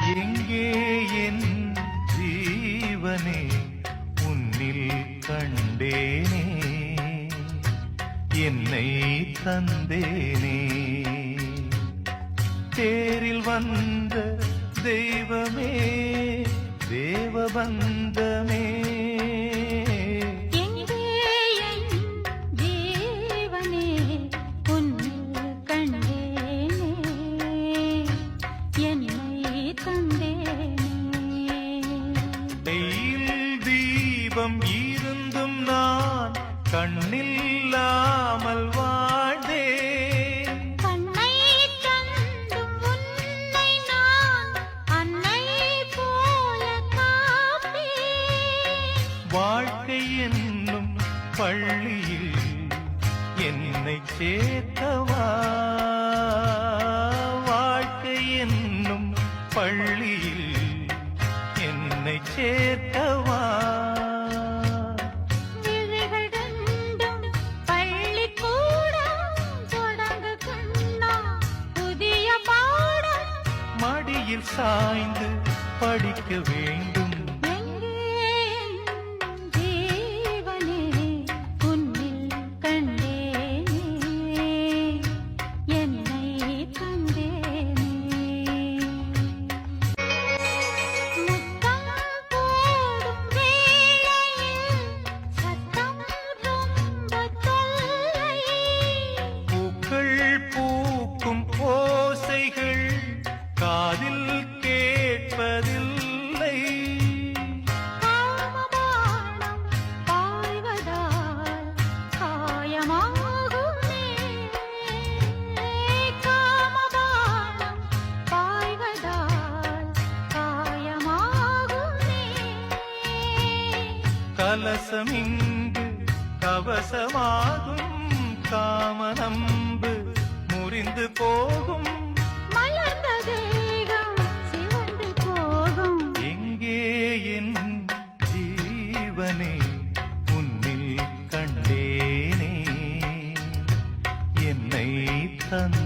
எங்கே என் ஜீவனே உன்னில் கண்டேனே என்னை தந்தேனே தேரில் வந்த தெய்வமே தேவபந்தமே தீபம் இருந்தும் நான் கண்ணில்லாமல் வாழ்ந்தேன் கண்ணை கண்டும் உன்னை நான் அன்னை போல காப்பேன் வாழ்க்கை என்னும் பள்ளியில் என்னை சேர்த்தவா வாழ்க்கை என்னும் பள்ளியில் என்னை சேர்த்தவா மடியில் சாய்ந்து படிக்க வேண்டும் ஜீவனே உன்னில் கண்டேனே என்னை தந்தேனே முத்தம் போடும் வேளையில் சத்தம் ரொம்ப தொல்லை பூக்கள் பூக்கும் ஓசைகள் காதில் கேட்பதில்லை காமபானம் பாய்வதால் காயமாகுமே காமபானம் பாய்வதால் காயமாகுமே கலசமிங்கு கவசமாகும் காமனம்பு முறிந்து போகும் மலர்ந்த தேகம் சிவந்து போகும் எங்கே என் ஜீவனே உன்னில் கண்டேனே என்னை தந்த